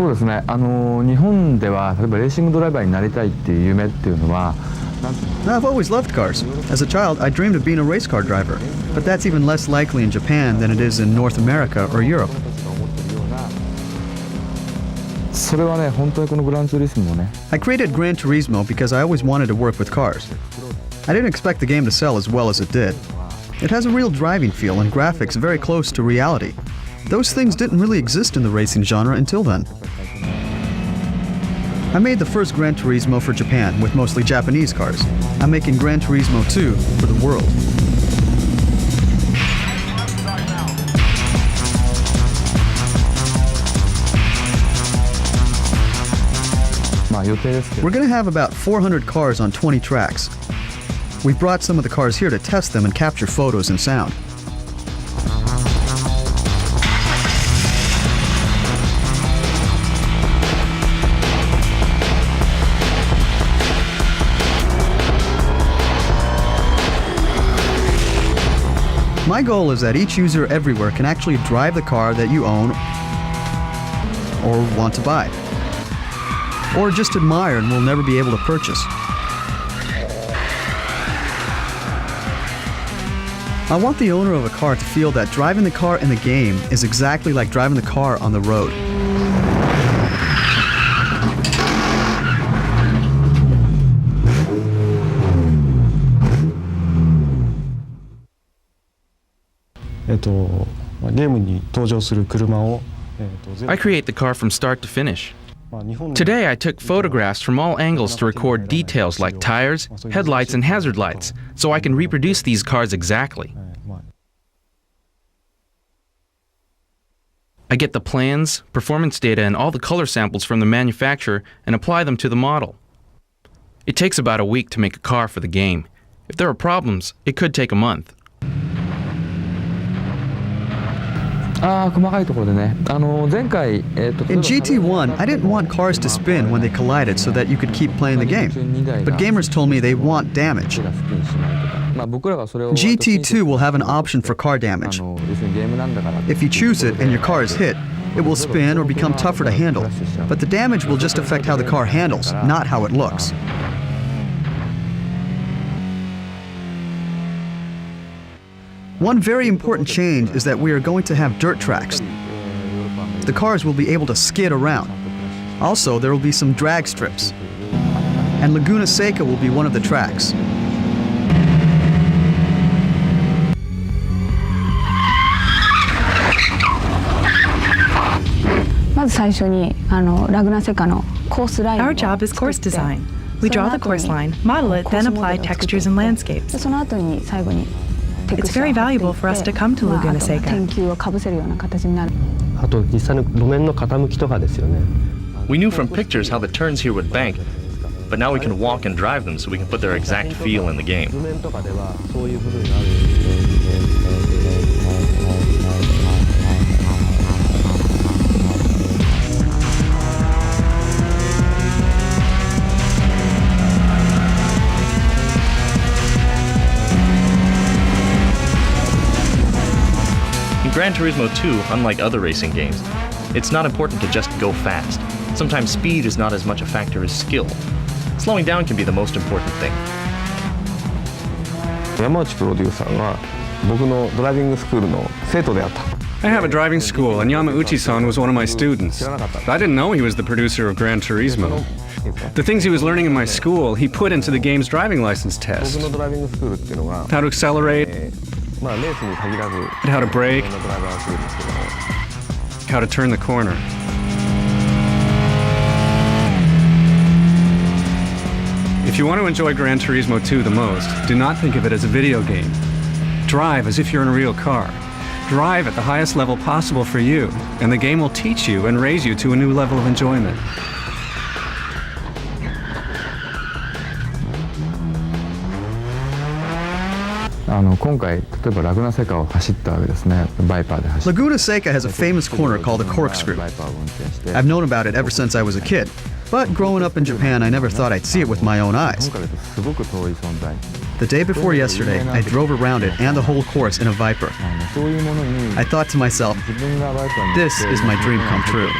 そうですね。日本では例えばレーシングドライバーになりたいっていう夢っていうのは。I've always loved cars. As a child, I dreamed of being a race car driver, but that's even less likely in Japan than it is in North America or Europe. それはね、本当にこのグランツーリスモね。I created Gran Turismo because I always wanted to work with cars. I didn't expect the game to sell as well as it did. It has a real driving feel and graphics very close to reality. Those things didn't really exist in the racing genre until then. I made the first Gran Turismo for Japan with mostly Japanese cars. I'm making Gran Turismo 2 for the world. We're going to have about 400 cars on 20 tracks. We brought some of the cars here to test them and capture photos and sound. My goal is that each user everywhere can actually drive the car that you own or want to buy, or just admire and will never be able to purchase. I want the owner of a car to feel that driving the car in the game is exactly like driving the car on the road. I create the car from start to finish. Today I took photographs from all angles to record details like tires, headlights, and hazard lights, so I can reproduce these cars exactly. I get the plans, performance data, and all the color samples from the manufacturer and apply them to the model. It takes about a week to make a car for the game. If there are problems, it could take a month. 細かいところでね、前回、In GT1, I didn't want cars to spin when they collided so that you could keep playing the game. But gamers told me they want damage. GT2 will have an option for car damage. If you choose it and your car is hit, it will spin or become tougher to handle. But the damage will just affect how the car handles, not how it looks. One very important change is that we are going to have dirt tracks. The cars will be able to skid around. Also, there will be some drag strips. And Laguna Seca will be one of the tracks. Our job is course design. We draw the course line, model it, then apply textures and landscapes. It's very valuable for us to come to Laguna Seca. We knew from pictures how the turns here would bank, but now we can walk and drive them so we can put their exact feel in the game. In Gran Turismo 2, unlike other racing games, it's not important to just go fast. Sometimes speed is not as much a factor as skill. Slowing down can be the most important thing. Yamauchi producer 僕のドライビングスクールの生徒であった。I have a driving school, and Yamauchi-san was one of my students. I didn't know he was the producer of Gran Turismo. The things he was learning in my school, he put into the game's driving license test. How to accelerate, how to brake, how to turn the corner. If you want to enjoy Gran Turismo 2 the most, do not think of it as a video game. Drive as if you're in a real car. Drive at the highest level possible for you, and the game will teach you and raise you to a new level of enjoyment. 今回例えばラグナセカを走ったわけですね。バイパーで走って。Laguna Seca has a famous corner called the corkscrew. I've known about it ever since I was a kid, but growing up in Japan, I never thought I'd see it with my own eyes. The day before yesterday, I drove around it and the whole course in a Viper. I thought to myself, this is my dream come true.